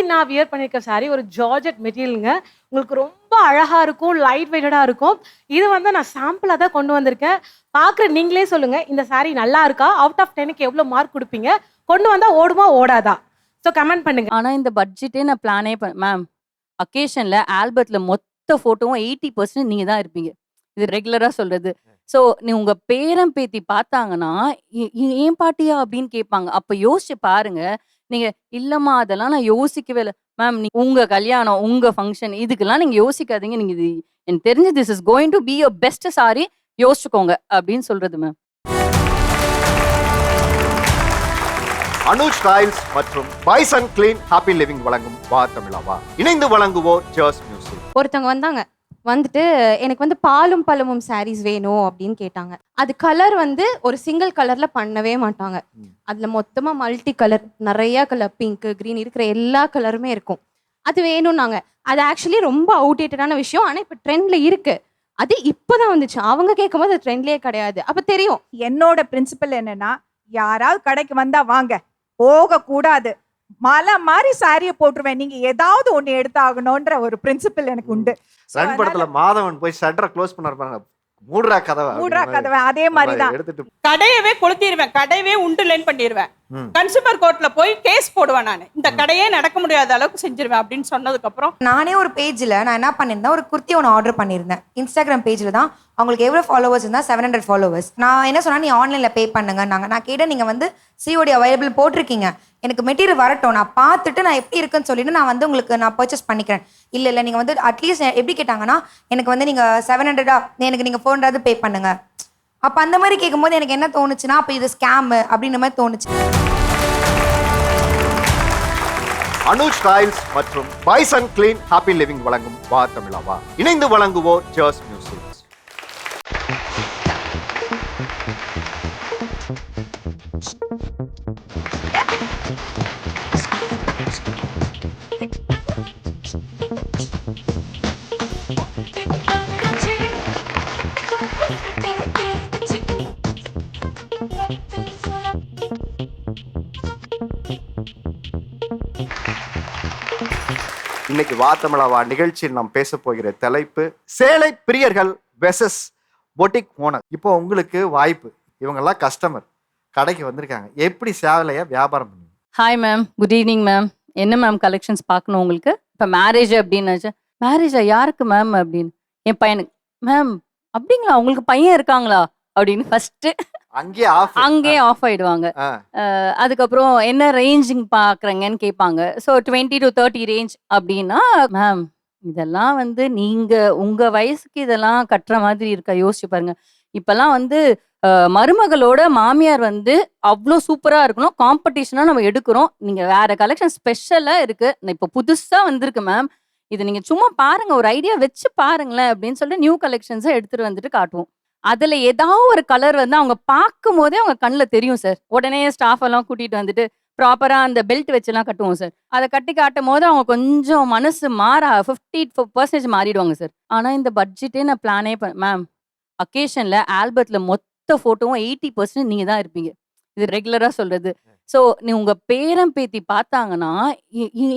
இன்னைக்கு நான் வியர் பண்ணியிருக்க சாரி ஒரு ஜார்ஜெட் மெட்டீரியலுங்க. உங்களுக்கு ரொம்ப அழகா இருக்கும், லைட் வெயிட்டடா இருக்கும். இது வந்து நான் சாம்பிளா தான் கொண்டு வந்திருக்கேன். பார்க்குற நீங்களே சொல்லுங்க, இந்த சாரி நல்லா இருக்கா? அவுட் ஆஃப் 10க்கு எவ்வளோ மார்க் குடுப்பீங்க? கொண்டு வந்தா ஓடுமா, ஓடாதா? ஸோ கமெண்ட் பண்ணுங்க. ஆனா இந்த பட்ஜெட்டே நான் பிளானே மேம் அக்கேஷன்ல ஆல்பத்துல மொத்த ஃபோட்டோவும் 80% நீங்க தான் இருப்பீங்க. இது ரெகுலரா சொல்றது. ஸோ நீ உங்க பேரன் பேத்தி பார்த்தாங்கன்னா, "ஏன் பாட்டியா?" அப்படின்னு கேட்பாங்க. அப்ப யோசிச்சு பாருங்க. நீங்க இல்லம்மா அதெல்லாம் நான் யோசிக்கவே இல்ல. மேம் உங்க கல்யாணம், உங்க ஃபங்ஷன் இதுக்கெல்லாம் நீங்க யோசிக்காதீங்க. நீங்க இது எனக்கு தெரிஞ்சு this is going to be your best sorry யோசிச்சுக்கோங்க அப்படின்னு சொல்றது மேம். அனுஜ் ஸ்டைல்ஸ் மற்றும் பைசன் கிளீன் ஹாப்பி லிவிங் வழங்கும் வா தமிழாவா இணைந்து வழங்குவோர் ஜர்ஸ் மியூசிக். ஒருத்தவங்க வந்தாங்க. வந்துட்டு எனக்கு வந்து பாலும் பழமும் சாரீஸ் வேணும் அப்படின்னு கேட்டாங்க. அது கலர் வந்து ஒரு சிங்கிள் கலர்ல பண்ணவே மாட்டாங்க. அதுல மொத்தமா மல்டி கலர், நிறைய கலர், பிங்க், கிரீன் இருக்கிற எல்லா கலருமே இருக்கும். அது வேணும்னாங்க. அது ஆக்சுவலி ரொம்ப அவுடேட்டடான விஷயம். ஆனா இப்ப ட்ரெண்ட்ல இருக்கு. அது இப்பதான் வந்துச்சு. அவங்க கேட்கும்போது அது ட்ரெண்ட்லயே கிடையாது. அப்ப தெரியும். என்னோட பிரின்சிபல் என்னன்னா, யாராவது கடைக்கு வந்தா வாங்க, போக கூடாது. மலை மாதிரி சாரியை போட்டுருவேன். நீங்க ஏதாவது ஒண்ணு எடுத்தாகணும்ன்ற ஒரு பிரின்சிபல் எனக்கு உண்டு. ரன் படத்துல மாதவன் போய் ஷட்டரை க்ளோஸ் பண்ணாரு பாருங்க, மூடுறா கதவை அதே மாதிரிதான் எடுத்துட்டு கடையவே கொளுத்திடுவேன், கடையவே உண்டுலேன்னு பண்ணிடுவேன். கன்சூமர் கோர்ட்ல போய் கேஸ் போடுவேன். நான் இந்த கடையே நடக்க முடியாத அளவுக்கு செஞ்சிருவேன் அப்படின்னு சொன்னதுக்கு அப்புறம் நானே ஒரு பேஜ்ல நான் என்ன பண்ணியிருந்தேன், ஒரு குர்த்தி ஒன்று ஆர்டர் பண்ணியிருந்தேன். இன்ஸ்டாகிராம் பேஜ்ல தான். அவங்களுக்கு எவ்வளோ ஃபாலோவர்ஸ் இருந்தால் 700 ஃபாலோவர்ஸ். நான் என்ன சொன்னா, நீ ஆன்லைன்ல பே பண்ணுங்க. நான் கேட்டேன், நீங்க வந்து சிஓடி அவைலபிள் போட்டிருக்கீங்க, எனக்கு மெட்டீரியல் வரட்டும், நான் பார்த்துட்டு நான் எப்படி இருக்குன்னு சொல்லிட்டு நான் வந்து உங்களுக்கு நான் பர்ச்சேஸ் பண்ணிக்கிறேன். இல்லை நீங்கள் வந்து அட்லீஸ்ட் எப்படி கேட்டாங்கன்னா, எனக்கு வந்து நீங்கள் 700 எனக்கு நீங்கள் 400 பே பண்ணுங்க. அப்போ அந்த மாதிரி கேட்கும்போது எனக்கு என்ன தோணுச்சுன்னா, அப்போ இது ஸ்கேம் அப்படின்ற மாதிரி தோணுச்சு. அனுஜ் ஸ்டைல்ஸ் மற்றும் பைசன் கிளீன் ஹாப்பி லிவிங் வழங்கும் வா தமிழாவா இணைந்து வழங்குவோர் ஜர்ஸ் மியூசிக். இன்னைக்கு வா தமிழாவா நிகழ்ச்சியில் நாம் பேச போகிற தலைப்பு சேலை பிரியர்கள் வெர்சஸ் பொட்டிக் ஓனர். இப்போ உங்களுக்கு வாய்ப்பு, இவங்கெல்லாம் கஸ்டமர் கடைக்கு வந்திருக்காங்க, எப்படி சேலையை வியாபாரம் பண்ணுவீங்க? Hi ma'am, good evening ma'am. என்ன மேம் கலெக்ஷன்ஸ் பார்க்கணும் உங்களுக்கு? இப்போ மேரேஜ் அப்படின்னு. மேரேஜா? யாருக்கு மேம் அப்படின்னு. என் பையனுக்கு. மேம் அப்படிங்களா, உங்களுக்கு பையன் இருக்காங்களா அப்படின்னு ஃபர்ஸ்ட் அங்கேயே ஆஃப் ஆயிடுவாங்க. அதுக்கப்புறம் என்ன ரேஞ்சிங் பாக்குறீங்கன்னு கேட்பாங்க. ஸோ 20 to 30 ரேஞ்ச் அப்படின்னா, மேம் இதெல்லாம் வந்து நீங்க உங்க வயசுக்கு இதெல்லாம் கட்டுற மாதிரி இருக்கா? யோசிச்சு பாருங்க. இப்பெல்லாம் வந்து மருமகளோட மாமியார் வந்து அவ்வளோ சூப்பரா இருக்கணும், காம்படிஷனா நம்ம எடுக்கிறோம். நீங்க வேற கலெக்ஷன் ஸ்பெஷலா இருக்கு, இப்போ புதுசா வந்திருக்கு மேம், இது நீங்க சும்மா பாருங்க, ஒரு ஐடியா வச்சு பாருங்களேன் அப்படின்னு சொல்லிட்டு நியூ கலெக்ஷன்ஸை எடுத்துட்டு வந்துட்டு காட்டுவோம். அதுல ஏதாவது ஒரு கலர் வந்து அவங்க பார்க்கும் போதே அவங்க கண்ணில் தெரியும் சார். உடனே ஸ்டாஃப் எல்லாம் கூட்டிட்டு வந்துட்டு ப்ராப்பரா அந்த பெல்ட் வச்சுலாம் கட்டுவோம் சார். அதை கட்டி காட்டும் போது அவங்க கொஞ்சம் மனசு மாற 50% மாறிடுவாங்க சார். ஆனா இந்த பட்ஜெட்டே நான் பிளானே மேம் அக்கேஷன்ல ஆல்பத்துல மொத்த ஃபோட்டோவும் 80% நீங்க தான் இருப்பீங்க. இது ரெகுலரா சொல்றது. ஸோ நீ உங்க பேரன் பேத்தி பார்த்தாங்கன்னா,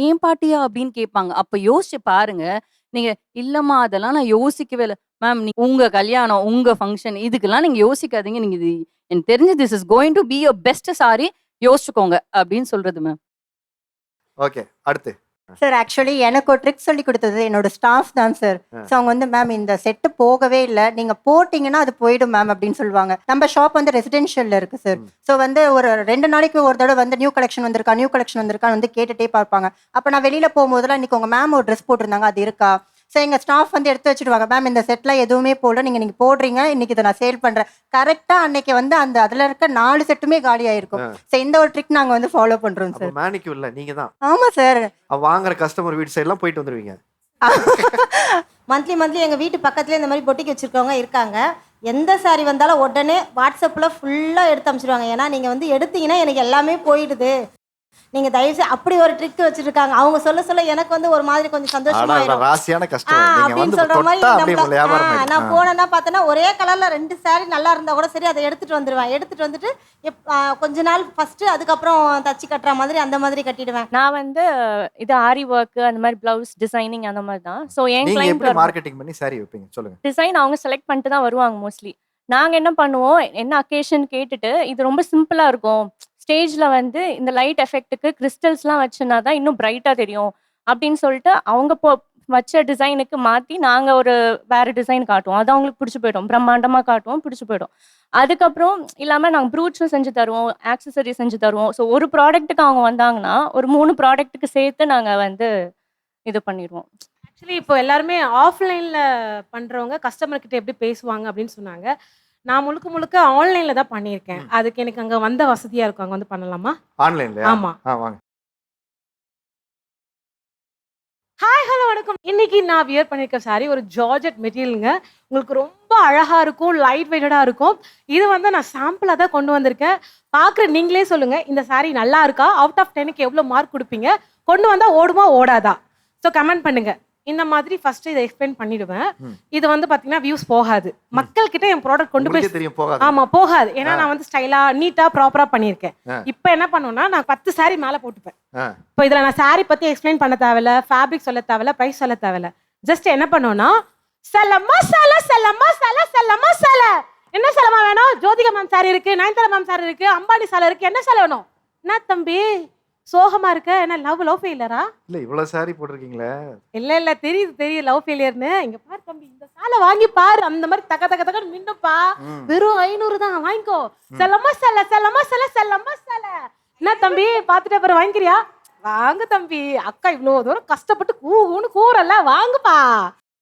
ஏன் பாட்டியா அப்படின்னு கேட்பாங்க. அப்ப யோசிச்சு பாருங்க. நீங்க இல்லம்மா அதெல்லாம் நான் யோசிக்கவே இல்லை. மேம் உங்க கல்யாணம், உங்க ஃபங்க்ஷன் இதுக்கெல்லாம் நீங்க யோசிக்காதீங்க. நீங்க இது எனக்கு தெரிஞ்சு this is going to be your best sorry யோசிச்சுக்கோங்க அப்படின்னு சொல்றது மேம். ஓகே, அடுத்து சார் ஆக்சுவலி எனக்கு ஒரு ட்ரிக் சொல்லி கொடுத்தது என்னோட ஸ்டாஃப் தான் சார். ஸோ அவங்க வந்து மேம் இந்த செட்டு போகவே இல்லை, நீங்கள் போட்டிங்கன்னா அது போயிடும் மேம் அப்படின்னு சொல்லுவாங்க. நம்ம ஷாப் வந்து ரெசிடென்ஷியலில் இருக்குது சார். ஸோ வந்து ஒரு 2 நாளைக்கு ஒரு தடவை வந்து நியூ கலெக்ஷன் வந்திருக்கான்னு வந்து கேட்டுகிட்டே பார்ப்பாங்க. அப்போ நான் வெளியில் போகும்போதெல்லாம் இன்றைக்கி உங்கள் மேம் ஒரு ட்ரெஸ் போட்டிருந்தாங்க, அது இருக்கா? ஸோ எங்கள் ஸ்டாஃப் வந்து எடுத்து வச்சுடுவாங்க, மேம் இந்த செட்டில் எதுவுமே போடல, நீங்கள் போடுறீங்க, இன்றைக்கி இதை நான் சேல் பண்ணுறேன். கரெக்டாக அன்னைக்கு வந்து அந்த அதில் இருக்க 4 செட்டுமே காலி ஆயிருக்கும். ஸோ இந்த ஒரு ட்ரிக் நாங்கள் வந்து ஃபாலோ பண்ணுறோம் சார். மேனிக்யூர் இல்லை, நீங்கள் தான். ஆமாம் சார். வாங்குற கஸ்டமர் வீட்டு சைட்லாம் போயிட்டு வந்துடுவீங்க. மந்த்லி எங்கள் வீட்டு பக்கத்துலேயே இந்த மாதிரி பொட்டிக்கு வச்சுருக்கவங்க இருக்காங்க. எந்த சாரி வந்தாலும் உடனே வாட்ஸ்அப்பில் ஃபுல்லாக எடுத்து அனுப்பிச்சிடுவாங்க. ஏன்னா நீங்கள் வந்து எடுத்தீங்கன்னா எனக்கு எல்லாமே போயிடுது. நீங்க தயவு செய்து அப்படி ஒரு ட்ரிக் வச்சிருக்காங்க. அவங்க சொல்ல சொல்ல எனக்கு வந்து ஒரு மாதிரி கொஞ்சம் சந்தோஷமா ஆயிடும். ராசியான கஷ்டம் நீங்க அப்படின்னு வந்து சொல்ற மாதிரி தொட்டா அப்படியே நம்மள- வியாபாரம் நான் ஆயிடும். போனேன்னா பார்த்தேன்னா ஒரே கலர்ல 2 saree நல்லா இருந்தா கூட சரி அதை எடுத்துட்டு வந்துடுவேன். எடுத்துட்டு வந்துட்டு கொஞ்ச நாள் ஃபர்ஸ்ட் அதுக்கப்புறம் தச்சு கட்டுற மாதிரி அந்த மாதிரி கட்டிடுவேன். நான் வந்து இது ஆரி ஒர்க் அந்த மாதிரி பிளவுஸ் டிசைனிங் அந்த மாதிரி தான். ஸோ என் நீங்க எப்படி கிளைண்ட் மார்க்கெட்டிங் பண்ணி சாரி வைப்பீங்க சொல்லுங்க. டிசைன் அவங்க செலக்ட் பண்ணிட்டு தான் வருவாங்க மோஸ்ட்லி. நாங்கள் என்ன பண்ணுவோம், என்ன அக்கேஷன் கேட்டுட்டு இது ரொம்ப சிம்பிளாக இருக்கும், ஸ்டேஜில் வந்து இந்த லைட் எஃபெக்ட்டுக்கு கிறிஸ்டல்ஸ்லாம் வச்சுனா தான் இன்னும் பிரைட்டாக தெரியும் அப்படின்னு சொல்லிட்டு அவங்க வச்ச டிசைனுக்கு மாற்றி நாங்கள் ஒரு வேறு டிசைன் காட்டுவோம். அது அவங்களுக்கு பிடிச்சி போயிடும், பிரம்மாண்டமாக காட்டுவோம், பிடிச்சி போயிடும். அதுக்கப்புறம் இல்லாமல் நாங்கள் ப்ரூட்ஸும் செஞ்சு தருவோம், ஆக்சசரி செஞ்சு தருவோம். ஸோ ஒரு ப்ராடக்ட்டுக்கு அவங்க வந்தாங்கன்னா ஒரு 3 ப்ராடக்ட்டுக்கு சேர்த்து நாங்கள் வந்து இது பண்ணிடுவோம். ஆக்சுவலி இப்போ எல்லாருமே ஆஃப்லைன்ல பண்றவங்க கஸ்டமர் கிட்ட எப்படி பேசுவாங்க அப்படின்னு சொன்னாங்க. நான் முழுக்க முழுக்க ஆன்லைன்ல தான் பண்ணியிருக்கேன். அதுக்கு எனக்கு அங்க வந்த வசதியா இருக்கும். அங்க வந்து பண்ணலாமா? ஆன்லைன்ல ஆமா. வாங்க. ஹாய் ஹலோ வணக்கம். இன்னைக்கு நான் வியர் பண்ணியிருக்க சாரி ஒரு ஜார்ஜெட் மெட்டீரியலுங்க. உங்களுக்கு ரொம்ப அழகா இருக்கும், லைட் வெயிட்டடா இருக்கும். இது வந்து நான் சாம்பிளா தான் கொண்டு வந்திருக்கேன். பார்க்குற நீங்களே சொல்லுங்க, இந்த சாரி நல்லா இருக்கா? அவுட் ஆஃப் 10க்கு எவ்வளோ மார்க் கொடுப்பீங்க? கொண்டு வந்தா ஓடுமா ஓடாதா? ஸோ கமெண்ட் பண்ணுங்க. இந்த மாதிரி ஃபர்ஸ்ட் இதை எக்ஸ்பிளைன் பண்ணிடுவேன். இது வந்து பாத்தீங்கன்னா வியூஸ் போகாது. மக்கள் கிட்ட என் ப்ராடக்ட் கொண்டு போய் தெரியும் போகாது. ஆமா போகாது. ஏன்னா நான் வந்து ஸ்டைலா நீட்டா ப்ராப்பரா பண்ணியிருக்கேன். இப்போ என்ன பண்ணுவேன்னா நான் 10 saree மேல போட்டுப்பேன். இப்போ இதுல நான் saree பத்தி எக்ஸ்பிளைன் பண்ண தேவையில்ல, ஃபேப்ரிக் சொல்ல தேவையில்ல, பிரைஸ் சொல்ல தேவையில்ல. ஜஸ்ட் என்ன பண்ணுவேன்னா செல்லம்மா செல செல்லம்மா செல செல்லம்மா செல. என்ன செலமா வேணும்? ஜோதிகா மேம் saree இருக்கு, நயன்தாரா மேம் saree இருக்கு, அம்பானி சேலை இருக்கு. என்ன சேலை வேணும்? என்ன தம்பி சோகமா இருக்க? என்ன லவ் ஃபெயிலரா? இல்ல இவ்வளவு சாரி போட்டிருக்கீங்களே. இல்ல தெரியுது லவ் ஃபெயிலியர்னு. இங்க பாரு தம்பி, இந்த சாலை வாங்கி பாரு. அந்த மாதிரி தக்க தக்க தக்க மின்னுப்பா. வெறும் 500 தான், வாங்கிக்கோ. செல்லம்மா செல்ல செல்லம்மா செல்ல செல்லம்மா செல்ல. என்ன தம்பி பாத்துட்டு அப்புறம் வாங்கிக்கிறியா? வாங்க தம்பி, அக்கா இவ்வளோ தூரம் கஷ்டப்பட்டு கூன்னு கூறல, வாங்குப்பா.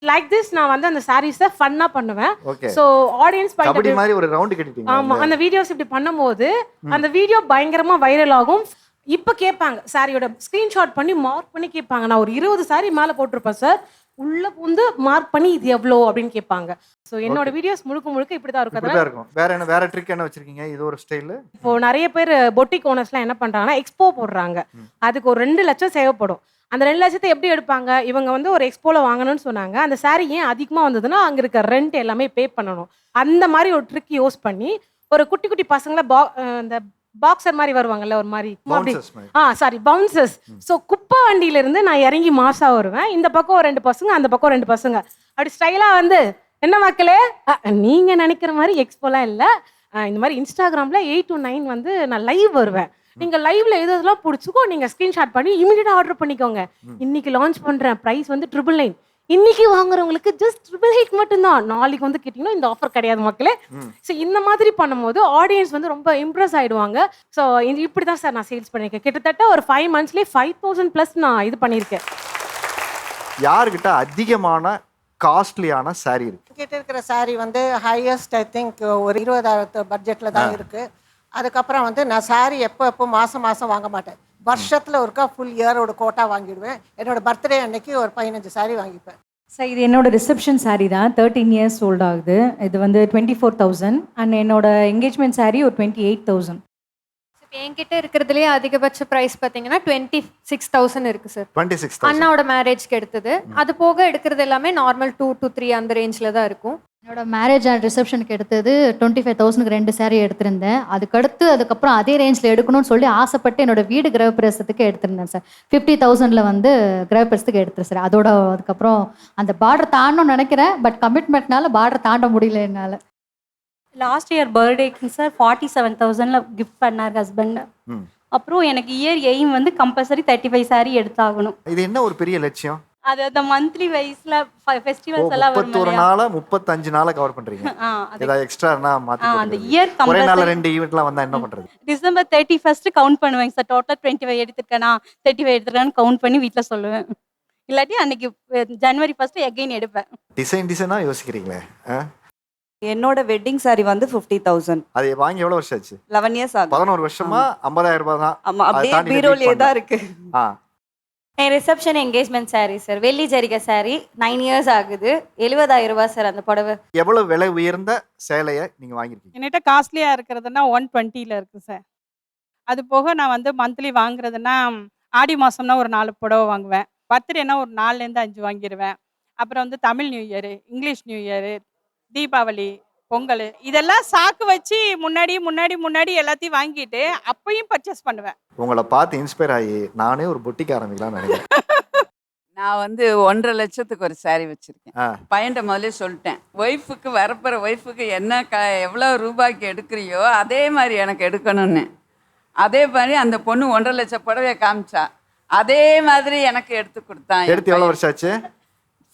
லைக் திஸ் நான் வந்து அந்த சாரீஸை ஃபன்னா பண்ணுவேன். ஸோ ஆடியன்ஸ் கபடி மாதிரி ஒரு ரவுண்ட் கட்டிட்டீங்க. ஆமா, அந்த வீடியோஸ் இப்படி பண்ணும்போது அந்த வீடியோ பயங்கரமா வைரல் ஆகும். இப்போ கேட்பாங்க, சாரியோட ஸ்க்ரீன்ஷாட் பண்ணி மார்க் பண்ணி கேட்பாங்க. நான் ஒரு 20 சாரி மேலே போட்டிருப்பேன் சார், உள்ள வந்து மார்க் பண்ணி இது எவ்வளோ அப்படின்னு கேட்பாங்க. ஸோ என்னோட வீடியோஸ் முழுக்க இப்படி தான் இருக்கும். வேற ட்ரிக் என்ன வச்சிருக்கீங்க? இது ஒரு ஸ்டைல். இப்போ நிறைய பேர் பொட்டிக் ஓனர்ஸ்லாம் என்ன பண்றாங்கன்னா எக்ஸ்போ போடுறாங்க. அதுக்கு ஒரு 2 லட்சம் தேவைப்படும். அந்த 2 லட்சத்தை எப்படி எடுப்பாங்க? இவங்க வந்து ஒரு எக்ஸ்போல வாங்கணும்னு சொன்னாங்க. அந்த சாரி ஏன் அதிகமாக வந்ததுன்னா அங்கே இருக்க ரெண்ட் எல்லாமே பே பண்ணணும். அந்த மாதிரி ஒரு ட்ரிக் யூஸ் பண்ணி ஒரு குட்டி குட்டி பசங்களை இந்த பாக்ஸர் மாதிரி வருவாங்கல்ல, ஒரு மாதிரி பவுன்சர்ஸ். ஸோ குப்பை வண்டியில இருந்து நான் இறங்கி மாசா வருவேன். இந்த பக்கம் 2 பசங்க, அந்த பக்கம் 2 பசங்க, அப்படி ஸ்டைலா வந்து என்ன மக்களே நீங்க நினைக்கிற மாதிரி எக்ஸ்போலாம் இல்லை, இந்த மாதிரி இன்ஸ்டாகிராம்ல 8 to 9 வந்து நான் லைவ் வருவேன். நீங்க லைவ்ல எதெல்லாம் பிடிச்சிக்கோ நீங்க ஸ்கிரீன்ஷாட் பண்ணி இமீடியட்டா ஆர்டர் பண்ணிக்கோங்க. இன்னைக்கு லான்ச் பண்றேன், பிரைஸ் வந்து 999. இன்னைக்கு வாங்குறவங்களுக்கு ஜஸ்ட் 888 மட்டும்தான். நாளைக்கு வந்து கேட்டீங்கன்னா இந்த ஆஃபர் கிடையாது மக்களே. ஸோ இந்த மாதிரி பண்ணும்போது ஆடியன்ஸ் வந்து ரொம்ப இம்ப்ரெஸ் ஆயிடுவாங்க. ஸோ இப்படி தான் சார் நான் சேல்ஸ் பண்ணியிருக்கேன். கிட்டத்தட்ட ஒரு 5 monthsலேயே 5000+ நான் இது பண்ணியிருக்கேன். யாருக்கிட்ட அதிகமான காஸ்ட்லியான சாரி இருக்கு? கிட்ட இருக்கிற சாரி வந்து ஹையஸ்ட் ஐ திங்க் ஒரு 20,000 பட்ஜெட்டில் தான் இருக்குது. அதுக்கப்புறம் வந்து நான் சாரி எப்போ மாதம் வாங்க மாட்டேன். வருஷத்தில் ஒருக்கா ஃபுல் இயரோட கோட்டா வாங்கிடுவேன். என்னோட பர்த்டே அன்னைக்கு ஒரு 15 சாரி வாங்கிப்பேன். சார் இது என்னோட ரிசப்ஷன் சாரீ தான். 13 years ஓல்ட் ஆகுது. இது வந்து 24,000 அண்ட் என்னோட என்கேஜ்மெண்ட் சாரீ ஒரு 28,000. இப்போ என்கிட்ட இருக்கிறதுலேயே அதிகபட்ச ப்ரைஸ் பார்த்தீங்கன்னா 26,000 இருக்குது சார். 26,000 அண்ணாவோட மேரேஜ்க்கு எடுத்தது. அது போக எடுக்கிறது எல்லாமே நார்மல் 2 to 3 அந்த ரேஞ்சில் தான் இருக்கும். என்னோட மேரேஜ் அண்ட் ரிசப்ஷனுக்கு எடுத்தது 25,000க்கு 2 saree எடுத்திருந்தேன். அதுக்கப்புறம் அதே ரேஞ்சில் எடுக்கணும்னு சொல்லி ஆசைப்பட்டு என்னோட வீடு கிரகப்பிரவேசத்துக்கு எடுத்திருந்தேன் சார். 50,000ல் வந்து கிரகப்பிரவேசத்துக்கு எடுத்துரு சார். அதுக்கப்புறம் அந்த பார்டர் தாண்டணும்னு நினைக்கிறேன், பட் கமிட்மெண்ட்னால பார்டர் தாண்ட முடியல என்னால். லாஸ்ட் இயர் பர்த்டேக்கு சார் 47,000ல் கிஃப்ட் பண்ணார் ஹஸ்பண்ட். அப்புறம் எனக்கு இயர் எய்ம் வந்து கம்பல்சரி 35 saree எடுத்தாகணும். இது என்ன ஒரு பெரிய லட்சியம்? அது அந்த மந்த்லி வைஸ்ல ஃபெஸ்டிவல்ஸ் எல்லாம் வரும். 31 நாளா 35 நாளா கவர் பண்றீங்க. ஏதாவது எக்ஸ்ட்ரானா மாத்தி அந்த இயர் ஒரே நாள்ல 2 ஈவென்ட்லாம் வந்தா என்ன பண்றது? டிசம்பர் 31 கவுண்ட் பண்ணுவேன் சார். டோட்டல் 25 எடுத்துக்கனா 35 எடுத்துக்கலான்னு கவுண்ட் பண்ணி வீட்ல சொல்லுவேன். இல்லாட்டி அன்னைக்கு ஜனவரி 1 எகைன் எடுப்பேன். டிசைனா யோசிக்கிறீங்களே. என்னோட வெட்டிங் சாரி வந்து 50,000. அது வாங்கி எவ்வளவு வருஷம் ஆச்சு? 11 years ஆகுது. 11 வருஷமா 50,000 ரூபாய் தான். ஆமா, அப்படியே பீரோலயே தான் இருக்கு. என் ரிசப்ஷன் என்கேஜ்மெண்ட் சாரீ சார், வெள்ளி ஜரிகை சாரீ 9 years ஆகுது. 70,000 ரூபாய் சார் அந்த புடவை. எவ்வளவு விலை உயர்ந்த சேலையை நீங்க வாங்கிருக்கீங்க? என்கிட்ட காஸ்ட்லியா இருக்கிறதுனா 120ல இருக்கு சார். அது போக நான் வந்து மந்த்லி வாங்குறதுன்னா ஆடி மாதம்னா ஒரு 4 புடவை வாங்குவேன். பர்த்டேனா ஒரு 4லேருந்து 5 வாங்கிடுவேன். அப்புறம் வந்து Tamil new year, English new year, Deepavali, Pongal இதெல்லாம் சாக்கு வச்சு முன்னாடி எல்லாத்தையும் வாங்கிட்டு அப்பயும் பர்ச்சேஸ் பண்ணுவேன். உங்களை பார்த்து இன்ஸ்பயர் ஆகி நானே ஒரு பொட்டிக்கு ஆரம்பிக்கலாம்னு நினைக்கிறேன். நான் வந்து 1.5 லட்சத்துக்கு ஒரு saree வச்சிருக்கேன். பையன்ட்ட முதல்ல சொல்லிட்டேன், ஒய்ஃபுக்கு வரப்போகிற ஒய்ஃபுக்கு என்ன எவ்வளோ ரூபாய்க்கு எடுக்கிறியோ அதே மாதிரி எனக்கு எடுக்கணும்னு. அதே மாதிரி அந்த பொண்ணு 1.5 லட்சம் புடவைய காமிச்சா, அதே மாதிரி எனக்கு எடுத்து கொடுத்தான். எடுத்து எவ்வளோ வருஷம் ஆச்சு?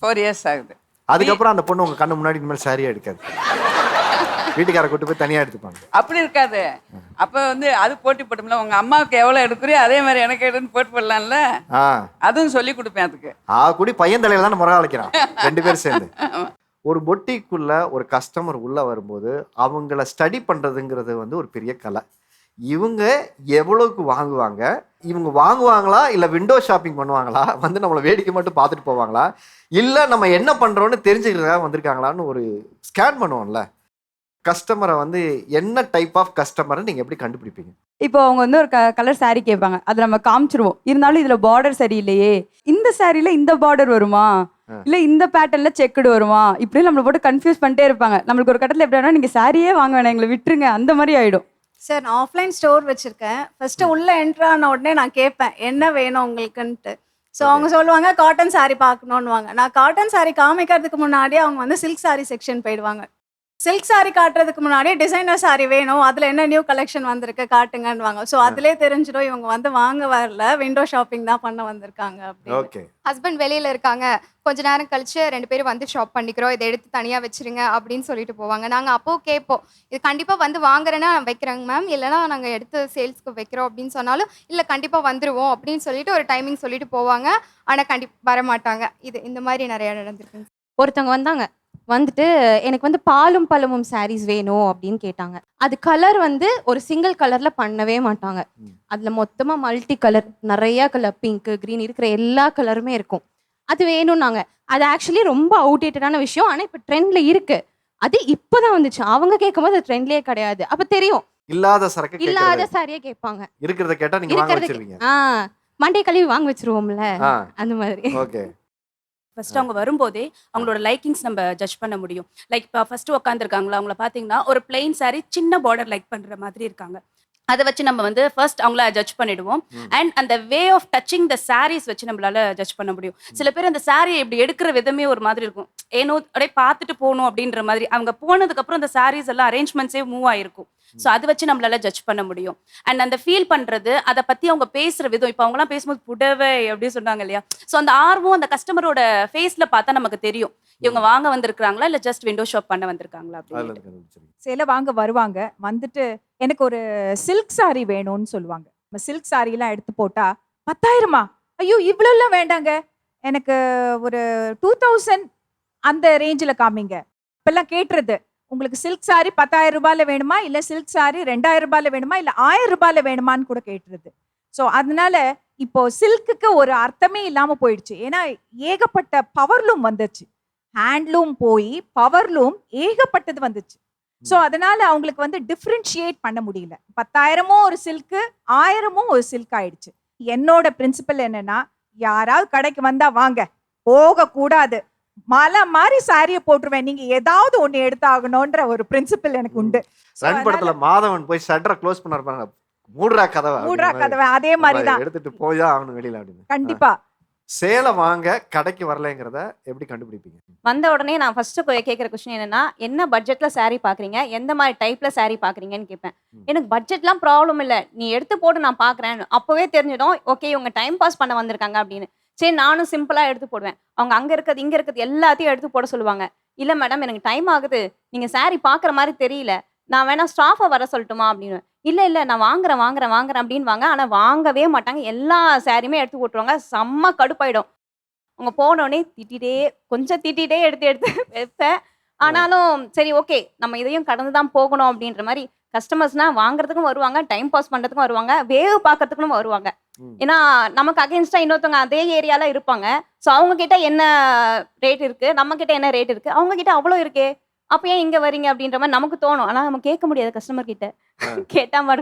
4 இயர்ஸ் ஆகுது. அதுக்கப்புறம் அந்த பொண்ணு உங்க கண்ணு முன்னாடி இனிமேல் சாரியா எடுக்காது, வீட்டுக்கார கூட்டு போய் தனியா எடுத்துப்பாங்க. அப்படி இருக்காது. அப்போ வந்து அது போட்டி போட்டோம்ல, உங்க அம்மாவுக்கு எவ்வளோ எடுக்கிறியோ அதே மாதிரி எனக்கு எடுன்னு போட்டு போடலாம்ல. அதுவும் சொல்லி கொடுப்பேன். அதுக்கு கூடி பையன் தலையில தான் முறை அழைக்கிறான் 2 பேரும் சேர்ந்து. ஒரு பொட்டிக்குள்ள ஒரு கஸ்டமர் உள்ள வரும்போது அவங்கள ஸ்டடி பண்றதுங்கிறது வந்து ஒரு பெரிய கலை. இவங்க எவ்வளவுக்கு வாங்குவாங்க, இவங்க வாங்குவாங்களா இல்லை விண்டோ ஷாப்பிங் பண்ணுவாங்களா, வந்து நம்மளை வேடிக்கை மட்டும் பார்த்துட்டு போவாங்களா, இல்லை நம்ம என்ன பண்ணுறோன்னு தெரிஞ்சுக்கிறதுக்காக வந்திருக்காங்களான்னு ஒரு ஸ்கேன் பண்ணுவோம்ல. கஸ்டமரை வந்து என்ன டைப் ஆஃப் கஸ்டமரை நீங்கள் எப்படி கண்டுபிடிப்பீங்க? இப்போ அவங்க வந்து ஒரு கலர் saree கேட்பாங்க, அதை நம்ம காமிச்சிருவோம். இருந்தாலும் இதில் பார்டர் சரியில்லையே, இந்த சாரியில் இந்த பார்டர் வருமா, இல்லை இந்த பேட்டர்னில் செக்குடு வருமா, இப்படி நம்மளை போட்டு கன்ஃபியூஸ் பண்ணிட்டே இருப்பாங்க. நம்மளுக்கு ஒரு கட்டத்தில் எப்படின்னா, நீங்கள் சாரியே வாங்க வேணாம், எங்களை விட்டுருங்க, அந்த மாதிரி ஆகிடும். சார், நான் ஆஃப்லைன் ஸ்டோர் வச்சுருக்கேன். ஃபஸ்ட்டு உள்ளே என்ட்ரு ஆன உடனே நான் கேட்பேன் என்ன வேணும் உங்களுக்குன்ட்டு. ஸோ அவங்க சொல்லுவாங்க காட்டன் saree பார்க்கணுன்னுவாங்க. நான் காட்டன் saree காமிக்கிறதுக்கு முன்னாடியே அவங்க வந்து சில்க் saree செக்ஷன் போயிடுவாங்க. சில்க் saree காட்டுறதுக்கு முன்னாடியே டிசைனர் saree வேணும், அதில் என்ன நியூ கலெக்ஷன் வந்திருக்கு காட்டுங்கன்னுவாங்க. ஸோ அதிலே தெரிஞ்சிடும் இவங்க வந்து வாங்க வரல, விண்டோ ஷாப்பிங் தான் பண்ண வந்திருக்காங்க அப்படின்னு. ஹஸ்பண்ட் வெளியில் இருக்காங்க, கொஞ்ச நேரம் கழிச்சு 2 பேரும் வந்து ஷாப் பண்ணிக்கிறோம், இதை எடுத்து தனியாக வச்சிருங்க அப்படின்னு சொல்லிட்டு போவாங்க. நாங்கள் அப்போது கேட்போம், இது கண்டிப்பாக வந்து வாங்குறேன்னா வைக்கிறேங்க மேம், இல்லைனா நாங்கள் எடுத்து சேல்ஸ்க்கு வைக்கிறோம் அப்படின்னு சொன்னாலும் இல்லை கண்டிப்பாக வந்துடுவோம் அப்படின்னு சொல்லிட்டு ஒரு டைமிங் சொல்லிட்டு போவாங்க. ஆனால் வர மாட்டாங்க. இந்த மாதிரி நிறையா நடந்திருக்குங்க. ஒருத்தவங்க வந்தாங்க, வந்துட்டு எனக்கு வந்து பாலும் பழமும் சாரீஸ் வேணும் அப்படின்னு கேட்டாங்க. அது கலர் வந்து ஒரு சிங்கிள் கலர்ல பண்ணவே மாட்டாங்க. அதுல மொத்தமா மல்டி கலர், நிறைய கலர், பிங்க், கிரீன், இருக்கிற எல்லா கலருமே இருக்கும். அது வேணும்னாங்க. அது ஆக்சுவலி ரொம்ப அவுடேட்டடான விஷயம். ஆனா இப்ப ட்ரெண்ட்ல இருக்கு. அது இப்பதான் வந்துச்சு. அவங்க கேட்கும்போது அது ட்ரெண்ட்லயே கிடையாது. அப்ப தெரியும் இல்லாத சரக்கு, இல்லாத சாரியே கேட்பாங்க. இருக்கிறத கேட்டா நீங்க வாங்க வச்சிருவீங்க. மண்டே கழுவி வாங்க வச்சிருவோம்ல, அந்த மாதிரி. ஓகே. ஃபர்ஸ்ட் அவங்க வரும்போதே அவங்களோட லைக்கிங்ஸ் நம்ம ஜட்ஜ் பண்ண முடியும். லைக் இப்போ ஃபர்ஸ்ட் உட்காந்துருக்காங்களா, அவங்கள பார்த்தீங்கன்னா ஒரு பிளெயின் saree சின்ன பார்டர் லைக் பண்ணுற மாதிரி இருக்காங்க. அதை வச்சு நம்ம வந்து ஃபர்ஸ்ட் அவங்கள ஜட்ஜ் பண்ணிடுவோம். அண்ட் அந்த way of touching the saris வச்சு நம்மளால ஜட்ஜ் பண்ண முடியும். சில பேர் அந்த சாரியை இப்படி எடுக்கிற விதமே ஒரு மாதிரி இருக்கும், ஏனோ அப்படியே பார்த்துட்டு போகணும் அப்படின்ற மாதிரி. அவங்க போனதுக்கப்புறம் அந்த சாரீஸ் எல்லாம் அரேஞ்ச்மெண்ட்ஸே மூவ் ஆயிருக்கும். ஸோ அதை வச்சு நம்மளால ஜட்ஜ் பண்ண முடியும். அண்ட் அந்த ஃபீல் பண்ணுறது, அதை பற்றி அவங்க பேசுகிற விதம், இப்போ அவங்களாம் பேசும்போது புடவை எப்படி சொன்னாங்க இல்லையா, ஸோ அந்த ஆர்வம் அந்த கஸ்டமரோட ஃபேஸில் பார்த்தா நமக்கு தெரியும் இவங்க வாங்க வந்திருக்காங்களா இல்லை ஜஸ்ட் விண்டோ ஷாப் பண்ண வந்திருக்காங்களா அப்படின்னு. சேலை வாங்க வருவாங்க, வந்துட்டு எனக்கு ஒரு சில்க் saree வேணும்னு சொல்லுவாங்க. நம்ம சில்க் சாரீலாம் எடுத்து போட்டா 10,000மா, ஐயோ இவ்வளோலாம் வேண்டாங்க, எனக்கு ஒரு 2000 அந்த ரேஞ்சில் காமிங்க. இப்பெல்லாம் கேட்டுறது, உங்களுக்கு சில்க் saree 10,000 ரூபாயில வேணுமா, இல்லை சில்க் saree 2,000 ரூபாயில வேணுமா, இல்லை 1000 ரூபாயில வேணுமான்னு கூட கேட்டுறது. ஸோ அதனால இப்போ சில்க்குக்கு ஒரு அர்த்தமே இல்லாமல் போயிடுச்சு. ஏன்னா ஏகப்பட்ட பவர்லூம் வந்துச்சு, ஹேண்ட்லூம் போய் பவர்லூம் ஏகப்பட்டது வந்துச்சு. ஸோ அதனால அவங்களுக்கு வந்து டிஃப்ரென்ஷியேட் பண்ண முடியல. 10,000மும் ஒரு சில்க்கு, 1000மும் ஒரு சில்க் ஆயிடுச்சு. என்னோட பிரின்சிபல் என்னன்னா, யாராவது கடைக்கு வந்தா வாங்க, போகக்கூடாது, மலை மாதிரி சாரியை போட்டுருவேன், நீங்க ஏதாவது ஒண்ணு எடுத்தாகணும்ன்ற ஒரு பிரின்சிபல் எனக்கு உண்டு. ரன் படத்துல மாதவன் போய் ஷட்டரை க்ளோஸ் பண்ண இருப்பாங்க, மூடுறா கதவை, அதே மாதிரி தான் எடுத்துட்டு போய் தான் ஆகணும் வெளியில அப்படின்னு. கண்டிப்பா. சேலை வாங்க கடைக்கு வரலைங்கிறத எப்படி கண்டுபிடிப்பீங்க? வந்த உடனே நான் ஃபர்ஸ்ட் கேட்குற கொஸ்டின் என்னன்னா, என்ன பட்ஜெட்ல saree பார்க்குறீங்க, எந்த மாதிரி டைப்ல saree பார்க்குறீங்கன்னு கேட்பேன். எனக்கு பட்ஜெட்லாம் ப்ராப்ளம் இல்லை, நீ எடுத்து போட்டு நான் பார்க்குறேன். அப்போவே தெரிஞ்சிடும் ஓகே இவங்க டைம் பாஸ் பண்ண வந்திருக்காங்க அப்படின்னு. சரி நானும் சிம்பிளாக எடுத்து போடுவேன். அவங்க அங்கே இருக்கிறது இங்கே இருக்கிறது எல்லாத்தையும் எடுத்து போட சொல்லுவாங்க. இல்லை மேடம் எனக்கு டைம் ஆகுது, நீங்கள் saree பார்க்குற மாதிரி தெரியல, நான் வேணா ஸ்டாஃபை வர சொல்லட்டுமா அப்படின்னு. இல்லை நான் வாங்குறேன் அப்படின்னு வாங்க. ஆனால் வாங்கவே மாட்டாங்க, எல்லா சாரியுமே எடுத்து போட்டுருவாங்க. செம்ம கடுப்பாயிடும். அவங்க போனோடனே கொஞ்சம் திட்டிகிட்டே எடுத்து வைப்பேன். ஆனாலும் சரி ஓகே நம்ம இதையும் கடந்து தான் போகணும் அப்படின்ற மாதிரி. கஸ்டமர்ஸ்னால் வாங்குறதுக்கும் வருவாங்க, டைம் பாஸ் பண்ணுறதுக்கும் வருவாங்க, வேவ் பார்க்கறதுக்கும் வருவாங்க. ஏன்னா நமக்கு அகேன்ஸ்டாக இன்னொருத்தவங்க அதே ஏரியாவில் இருப்பாங்க. ஸோ அவங்க கிட்ட என்ன ரேட் இருக்குது, நம்ம கிட்ட என்ன ரேட் இருக்குது, அவங்க கிட்ட அவ்வளோ இருக்கே, அப்போ ஏன் இங்கே வரீங்க அப்படின்ற மாதிரி நமக்கு தோணும். ஆனால் நம்ம கேட்க முடியாது கஸ்டமர் கிட்ட. கேட்டால்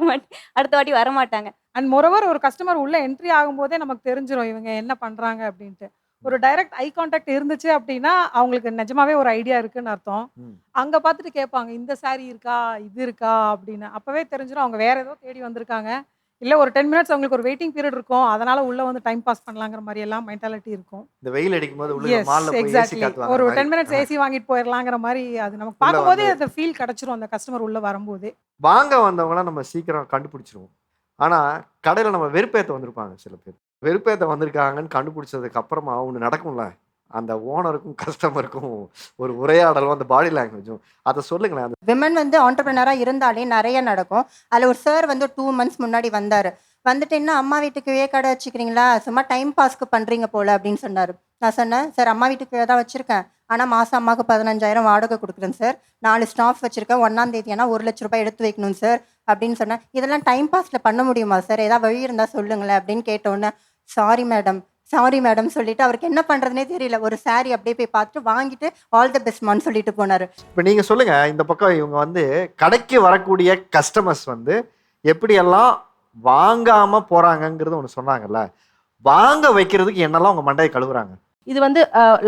அடுத்த வாட்டி வரமாட்டாங்க. அண்ட் மொரோவர் ஒரு கஸ்டமர் உள்ள என்ட்ரி ஆகும்போதே நமக்கு தெரிஞ்சிடும் இவங்க என்ன பண்றாங்க அப்படின்ட்டு. ஒரு டைரக்ட் ஐ கான்டாக்ட் இருந்துச்சு அப்படின்னா அவங்களுக்கு நிஜமாவே ஒரு ஐடியா இருக்குன்னு அர்த்தம். அங்க பார்த்துட்டு கேட்பாங்க இந்த saree இருக்கா இது இருக்கா அப்படின்னு. அப்பவே தெரிஞ்சிடும் அவங்க வேற ஏதோ தேடி வந்திருக்காங்க. இல்ல ஒரு 10 மினிட்ஸ் அவங்களுக்கு ஒரு வெயிட்டிங் பீரியட் இருக்கும். அதனால உள்ள வந்து டைம் பாஸ் பண்ணலாங்கிற மாதிரி எல்லாம் மென்டாலிட்டி இருக்கும். இந்த வெயில் அடிக்கும் போது உள்ள மால்ல போய் ஏசி எக்ஸாக்ட்லி. காத்து ஒரு வாங்குற 10 மினிட்ஸ் மாதிரி. ஏசி வாங்கிட்டு போயிடலாங்கிற மாதிரி அது நமக்கு உள்ள பார்க்கும்போதே வந்து அந்த ஃபீல் கிடைச்சிரும் அந்த கஸ்டமர் உள்ள வரும்போதே. வாங்க வந்தவங்களாம் நம்ம சீக்கிரம் கண்டுபிடிச்சிருவோம். ஆனா கடையில நம்ம வெறுப்பேத்த வந்திருப்பாங்க சில பேர். வெறுப்பேத்த வந்திருக்காங்கன்னு கண்டுபிடிச்சதுக்கு அப்புறமா ஒன்று நடக்கும்ல, அந்த ஓனருக்கும் கஸ்டமருக்கும் ஒரு உரையாடலும் அந்த பாடி லாங்குவேஜும், அதை சொல்லுங்களேன். அந்த விமன் வந்து ஆண்டர்பிரினராக இருந்தாலே நிறைய நடக்கும். அதில் ஒரு சார் வந்து 2 months முன்னாடி வந்தார். வந்துட்டு என்ன அம்மா வீட்டுக்குவே கடை வச்சுக்கிறீங்களா, சும்மா டைம் பாஸ்க்கு பண்ணுறீங்க போல் அப்படின்னு சொன்னார். நான் சொன்னேன், சார் அம்மா வீட்டுக்கு தான் வச்சுருக்கேன், ஆனால் மாதம் அம்மாவுக்கு 15,000 வாடகை கொடுக்குறேன் சார், 4 ஸ்டாஃப் வச்சுருக்கேன், 1ஆம் தேதி ஆனால் 1 லட்ச ரூபாய் எடுத்து வைக்கணும் சார் அப்படின்னு சொன்னேன். இதெல்லாம் டைம் பாஸில் பண்ண முடியுமா சார், ஏதாவது வழி இருந்தால் சொல்லுங்களேன் அப்படின்னு கேட்டோன்னே, சாரி மேடம் சொல்லிட்டு அவருக்கு என்ன பண்ணுறதுனே தெரியல. ஒரு saree அப்படியே போய் பார்த்துட்டு வாங்கிட்டு ஆல் த பெஸ்ட்மான்னு சொல்லிட்டு போனார். இப்போ நீங்கள் சொல்லுங்கள், இந்த பக்கம் இவங்க வந்து கடைக்கு வரக்கூடிய கஸ்டமர்ஸ் வந்து எப்படியெல்லாம் வாங்காம போறாங்கங்கிறது ஒன்று சொன்னாங்கல்ல, வாங்க வைக்கிறதுக்கு என்னெல்லாம் உங்க மண்டையை கழுவுறாங்க? இது வந்து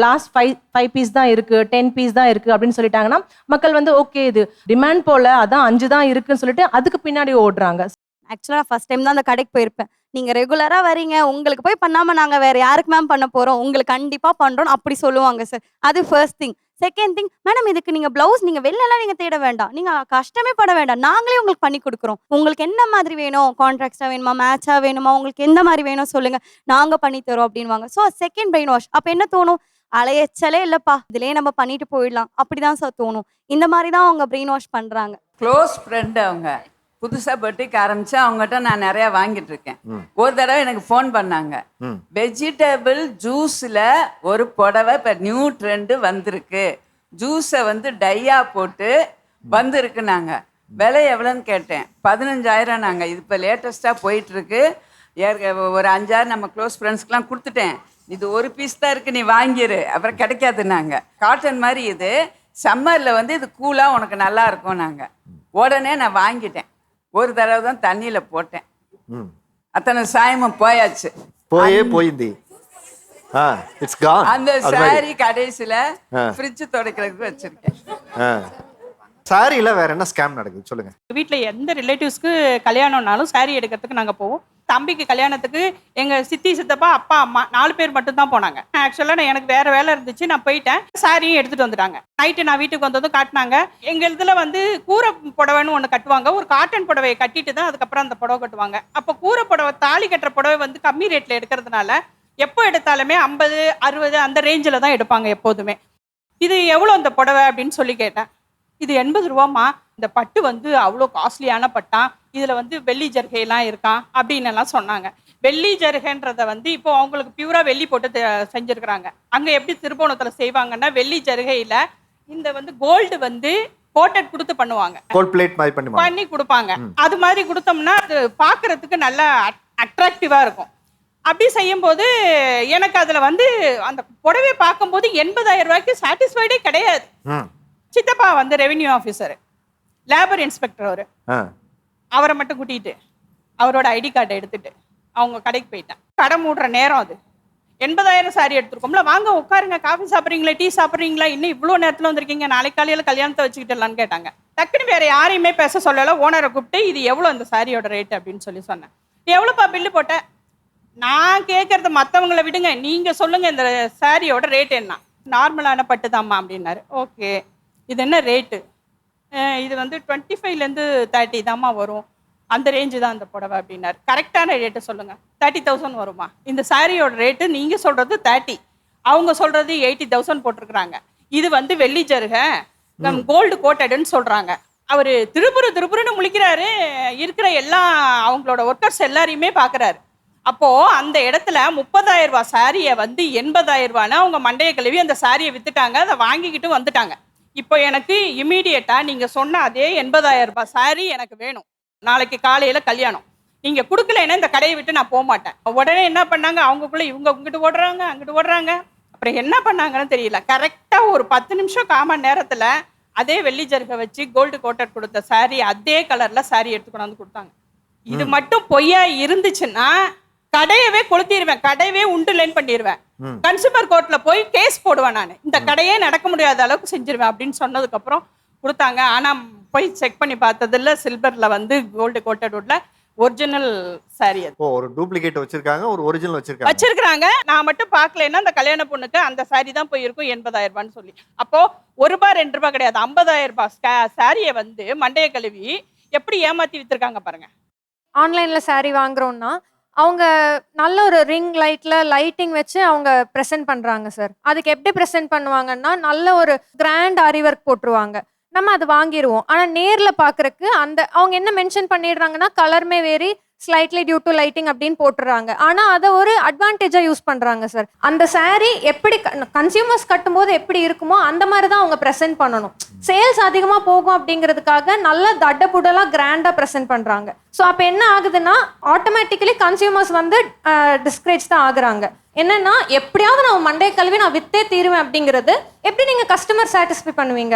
லாஸ்ட் 5 பீஸ் தான் இருக்கு, 10 பீஸ் தான் இருக்கு அப்படின்னு சொல்லிட்டாங்கன்னா மக்கள் வந்து ஓகே இது டிமாண்ட் போல அதான் 5 தான் இருக்குன்னு சொல்லிட்டு அதுக்கு பின்னாடி ஓடுறாங்க. ஆக்சுவலாக ஃபர்ஸ்ட் டைம் தான் அந்த கடைக்கு போயிருப்பேன். நீங்கள் ரெகுலராக வரீங்க, உங்களுக்கு போய் பண்ணாமல் நாங்கள் வேறு யாருக்கு மேம் பண்ண போகிறோம், உங்களுக்கு கண்டிப்பாக பண்ணுறோம் அப்படி சொல்லுவாங்க சார். அது first thing. Second thing, madam இதுக்கு நீங்கள் ப்ளவுஸ் நீங்கள் வெளிலலாம் நீங்கள் தேட வேண்டாம், நீங்கள் கஷ்டமே பட வேண்டாம், நாங்களே உங்களுக்கு பண்ணி கொடுக்குறோம். உங்களுக்கு என்ன மாதிரி வேணும், கான்ட்ராக்ட்ஸாக வேணுமா, மேட்சாக வேணுமா, உங்களுக்கு எந்த மாதிரி வேணும் சொல்லுங்கள், நாங்கள் பண்ணி தரோம் அப்படின்வாங்க. So second brain wash. அப்போ என்ன தோணும், அலையச்சலே இல்லைப்பா இதுலேயே நம்ம பண்ணிட்டு போயிடலாம் அப்படி தான் சார் தோணும். இந்த மாதிரி தான் அவங்க பிரெயின் வாஷ் பண்ணுறாங்க. க்ளோஸ் ஃப்ரெண்டு அவங்க புதுசாக பொட்டிக் ஆரம்பிச்சு அவங்ககிட்ட நான் நிறையா வாங்கிட்டு இருக்கேன். ஒரு தடவை எனக்கு ஃபோன் பண்ணாங்க, வெஜிடபிள் ஜூஸில் ஒரு புடவை இப்போ நியூ ட்ரெண்டு வந்திருக்கு, ஜூஸை வந்து டையா போட்டு வந்திருக்கு. நாங்கள் விலை எவ்வளோன்னு கேட்டேன், 15,000 நாங்கள். இது இப்போ லேட்டஸ்ட்டாக போயிட்டுருக்கு. ஒரு 5-6 நம்ம க்ளோஸ் ஃப்ரெண்ட்ஸ்க்கெலாம் கொடுத்துட்டேன், இது ஒரு பீஸ் தான் இருக்குது நீ வாங்கிடு, அப்புறம் கிடைக்காது. நாங்கள் காட்டன் மாதிரி இது சம்மரில் வந்து இது கூலாக உனக்கு நல்லா இருக்கும். நாங்கள் உடனே நான் வாங்கிட்டேன். ஒரு தடவை தான் தண்ணியில் போட்டேன், அத்தனை சாயமும் போயாச்சு. போயிந்தி அந்த சாரி கடைசியில் ஃப்ரிட்ஜ் துடைக்கிறதுக்கு வச்சிருக்கேன். சாரியில வேற என்ன ஸ்கேம் நடக்குது சொல்லுங்க. வீட்டில் எந்த ரிலேட்டிவ்ஸ்க்கு கல்யாணம்னாலும் சாரி எடுக்கிறதுக்கு நாங்கள் போவோம். தம்பிக்கு கல்யாணத்துக்கு எங்கள் சித்தி சித்தப்பா அப்பா அம்மா 4 பேர் மட்டும்தான் போனாங்க. ஆக்சுவலாக எனக்கு வேறு வேலை இருந்துச்சு, நான் போயிட்டேன். சாரியும் எடுத்துகிட்டு வந்துட்டாங்க. நைட்டு நான் வீட்டுக்கு வந்ததும் காட்டினாங்க. எங்கள் இதில் வந்து கூரை புடவைன்னு ஒன்று கட்டுவாங்க, ஒரு காட்டன் புடவையை கட்டிட்டு தான் அதுக்கப்புறம் அந்த புடவை கட்டுவாங்க. அப்போ கூரை புடவை தாலி கட்டுற புடவை வந்து கம்மி ரேட்டில் எடுக்கிறதுனால எப்போ எடுத்தாலுமே 50, 60 அந்த ரேஞ்சில் தான் எடுப்பாங்க எப்போதுமே. இது எவ்வளோ அந்த புடவை அப்படின்னு சொல்லி கேட்டேன். இது 80 ரூபாம்மா, இந்த பட்டு வந்து அவ்வளோ காஸ்ட்லியான பட்டான், இதில் வந்து வெள்ளி ஜருகையெல்லாம் இருக்கான் அப்படின்னு எல்லாம் சொன்னாங்க. வெள்ளி ஜருகைன்றதை வந்து இப்போ அவங்களுக்கு பியூராக வெள்ளி போட்டு செஞ்சுருக்குறாங்க. அங்கே எப்படி திருப்போணத்தில் செய்வாங்கன்னா வெள்ளி ஜருகையில் இந்த வந்து கோல்டு வந்து கோட்டட் கொடுத்து பண்ணுவாங்க, கோல்ட் பிளேட் மாதிரி பண்ணி கொடுப்பாங்க. அது மாதிரி கொடுத்தோம்னா அது பார்க்குறதுக்கு நல்லா அட்ராக்டிவாக இருக்கும். அப்படி செய்யும்போது எனக்கு அதில் வந்து அந்த புடவை பார்க்கும்போது 80,000 ரூபாய்க்கு சாட்டிஸ்ஃபைடே கிடையாது. சித்தப்பா வந்து ரெவென்யூ ஆஃபீஸர், லேபர் இன்ஸ்பெக்டர், அவரை மட்டும் கூட்டிகிட்டு அவரோட ஐடி கார்டை எடுத்துட்டு அவங்க கடைக்கு போயிட்டேன். கடை மூடுற நேரம் அது. 80,000 சாரி எடுத்துருக்கோம்ல, வாங்க உட்காருங்க, காஃபி சாப்பிட்றீங்களா, டீ சாப்பிட்றீங்களா, இன்னும் இவ்வளோ நேரத்தில் வந்திருக்கீங்க, நாளைக்கு காலையில் கல்யாணத்தை வச்சுக்கிட்டலான்னு கேட்டாங்க. டக்குன்னு வேறு யாரையுமே பேச சொல்லலை, ஓனரை கூப்பிட்டு இது எவ்வளோ இந்த சாரியோட ரேட்டு அப்படின்னு சொல்லி சொன்னேன். எவ்வளோப்பா பில்லு போட்டேன், நான் கேட்குறது மற்றவங்களை விடுங்க, நீங்கள் சொல்லுங்கள் இந்த சாரியோட ரேட் என்ன. நார்மலான பட்டு தாம்மா அப்படின்னாரு. ஓகே, இது என்ன ரேட்டு, இது வந்து 25லேருந்து 30 தாம்மா வரும், அந்த ரேஞ்சு தான் அந்த புடவை அப்படின்னாரு. கரெக்டான ரேட்டு சொல்லுங்கள். 30,000 வருமா? இந்த சாரியோட ரேட்டு நீங்கள் சொல்கிறது 30, அவங்க சொல்கிறது 80,000 போட்டிருக்கிறாங்க. இது வந்து வெள்ளி ஜருகை கோல்டு கோட்டடுன்னு சொல்கிறாங்க. அவர் திருப்புருன்னு முழிக்கிறாரு. இருக்கிற எல்லா அவங்களோட ஒர்க்கர்ஸ் எல்லாரையுமே பார்க்குறாரு. அப்போது அந்த இடத்துல 30,000 ரூபா சாரியை வந்து 80,000 ரூபான்னு அவங்க மண்டையை கழுவி அந்த சாரியை விற்றுட்டாங்க, அதை வாங்கிக்கிட்டு வந்துட்டாங்க. இப்போ எனக்கு இமீடியட்டாக நீங்கள் சொன்ன அதே 80,000 ரூபாய் சாரி எனக்கு வேணும். நாளைக்கு காலையில் கல்யாணம், நீங்கள் கொடுக்கலன்னா இந்த கடையை விட்டு நான் போக மாட்டேன். உடனே என்ன பண்ணாங்க, அவங்கக்குள்ளே இவங்க இங்கிட்டு ஓடுறாங்க அங்கிட்டு ஓடுறாங்க. அப்புறம் என்ன பண்ணாங்கன்னு தெரியல. கரெக்டாக ஒரு 10 நிமிஷம் 1/4 மணி நேரத்தில் அதே வெள்ளி ஜருகை வச்சு கோல்டு கோட்டர் கொடுத்த saree அதே கலர்ல saree எடுத்து கொண்டாந்து கொடுத்தாங்க. இது மட்டும் பொய்யா இருந்துச்சுன்னா கடையவே கொளுத்திடுவேன், கடையவே உண்டுலேன்னு பண்ணிடுவேன். கன்சூமர் கோர்ட்ல போய் கேஸ் போடுவேன். நான் இந்த கடையே நடக்க முடியாத அளவுக்கு செஞ்சிருவேன் அப்படின்னு சொன்னதுக்கு அப்புறம் கொடுத்தாங்க. ஆனா போய் செக் பண்ணி பார்த்ததுல சில்வர்ல வந்து கோல்டு கோட்டட் ஒரிஜினல் saree அது. ஒரு டூப்ளிகேட் வச்சிருக்காங்க, ஒரு ஒரிஜினல் வச்சிருக்காங்க. நான் மட்டும் பார்க்கலன்னா அந்த கல்யாண பொண்ணுக்கு அந்த saree தான் போய் இருக்கும் 80,000 ரூபான்னு சொல்லி. அப்போ ₹1 ₹2 கிடையாது, 50,000 ரூபாய் சாரியை வந்து மண்டைய கழுவி எப்படி ஏமாத்தி வித்துருக்காங்க பாருங்க. ஆன்லைன்ல saree வாங்குறோம்னா அவங்க நல்ல ஒரு ரிங் லைட்ல லைட்டிங் வச்சு அவங்க ப்ரெசென்ட் பண்றாங்க சார். அதுக்கு எப்படி ப்ரெசென்ட் பண்ணுவாங்கன்னா நல்ல ஒரு கிராண்ட் ஆரி ஒர்க் போட்டுருவாங்க. நம்ம அது வாங்கிடுவோம். ஆனா நேர்ல பாக்குறதுக்கு அந்த அவங்க என்ன மென்ஷன் பண்ணிடுறாங்கன்னா colour may vary slightly due to lighting அப்படின்னு போட்டுறாங்க. ஆனா அதை ஒரு அட்வான்டேஜா யூஸ் பண்றாங்க சார். அந்த saree எப்படி கன்சியூமர்ஸ் கட்டும்போது எப்படி இருக்குமோ அந்த மாதிரி தான் அவங்க ப்ரெசென்ட் பண்ணணும். சேல்ஸ் அதிகமா போகும் அப்படிங்கிறதுக்காக நல்ல தட்டப்புடலா கிராண்டா ப்ரெசென்ட் பண்றாங்க. ஸோ அப்போ என்ன ஆகுதுன்னா ஆட்டோமேட்டிக்கலி கன்சியூமர்ஸ் வந்து டிஸ்கரேஜ் தான் ஆகுறாங்க. என்னன்னா எப்படியாவது நான் மண்டே கல்வி நான் வித்தே தீருவேன் அப்படிங்கிறது எப்படி நீங்க கஸ்டமர் சாட்டிஸ்ஃபை பண்ணுவீங்க?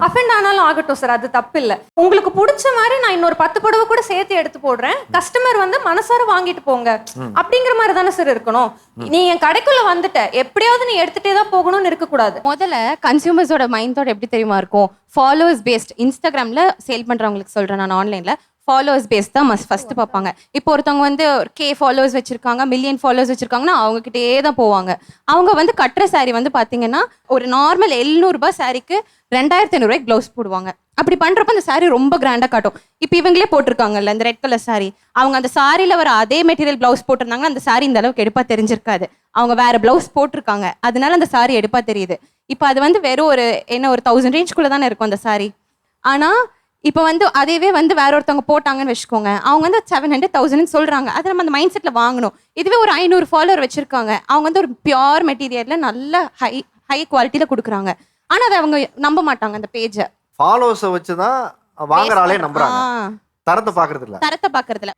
அஃபெண்ட் ஆனாலும் ஆகட்டும் சார், அது தப்பு இல்லை. உங்களுக்கு பிடிச்ச மாதிரி நான் இன்னொரு 10 புடவை கூட சேர்த்து எடுத்து போடுறேன், கஸ்டமர் வந்து மனசார வாங்கிட்டு போங்க அப்படிங்கிற மாதிரி தானே சார் இருக்கணும். நீ என் கடைக்குள்ள வந்துட்ட எப்படியாவது நீ எடுத்துட்டே தான் போகணும்னு இருக்கக்கூடாது. முதல்ல கன்சியூமர்ஸோட மைண்ட் தாட் எப்படி தெரியுமா இருக்கும்? Followers paste. இன்ஸ்டாகிராம்ல சேல் பண்றவங்களுக்கு சொல்றேன் நான், ஆன்லைன்ல ஃபாலோவர்ஸ் பேஸ் தான் ஃபர்ஸ்ட் பார்ப்பாங்க. இப்போ ஒருத்தவங்க வந்து K ஃபாலோவர்ஸ் வச்சிருக்காங்க, மில்லியன் ஃபாலோவர்ஸ் வச்சிருக்காங்கன்னா அவங்க கிட்டே தான் போவாங்க. அவங்க வந்து கட்டுற saree வந்து பாத்தீங்கன்னா ஒரு நார்மல் 700 ரூபாய் சாரிக்கு 2500 ரூபாய்க்கு ப்ளவுஸ் போடுவாங்க. அப்படி பண்றப்ப அந்த saree ரொம்ப கிராண்டா காட்டும். இப்போ இவங்களே போட்டிருக்காங்கல்ல இந்த ரெட் கலர் saree, அவங்க அந்த சாரியில வர அதே மெட்டீரியல் ப்ளவுஸ் போட்டிருந்தாங்கன்னா அந்த saree இந்த அளவுக்கு எடுப்பா தெரிஞ்சிருக்காது. அவங்க வேற ப்ளவுஸ் போட்டிருக்காங்க, அதனால அந்த saree எடுப்பா தெரியுது. இப்போ அது வந்து வெறும் ஒரு 1000 ரேஞ்சுக்குள்ள தானே இருக்கும் அந்த saree. ஆனா இப்போ வந்து அதேவே வந்து வேற ஒருத்தவங்க போட்டாங்கன்னு வச்சுக்கோங்க, அவங்க வந்து 700 1000 சொல்றாங்க. அதை நம்ம அந்த மைண்ட் செட்ல வாங்கணும். இதுவே ஒரு 500 ஃபாலோவர் வச்சிருக்காங்க, அவங்க வந்து ஒரு பியோர் மெட்டீரியல்ல நல்ல ஹை குவாலிட்டியில கொடுக்குறாங்க. ஆனா அதை அவங்க நம்ப மாட்டாங்க. அந்த பேஜை ஃபாலோவர்ஸை வச்சு தான் வாங்குற ஆளே நம்புறாங்க, தரத்தை பார்க்கறது இல்ல. தரத்தை பார்க்கறது இல்ல.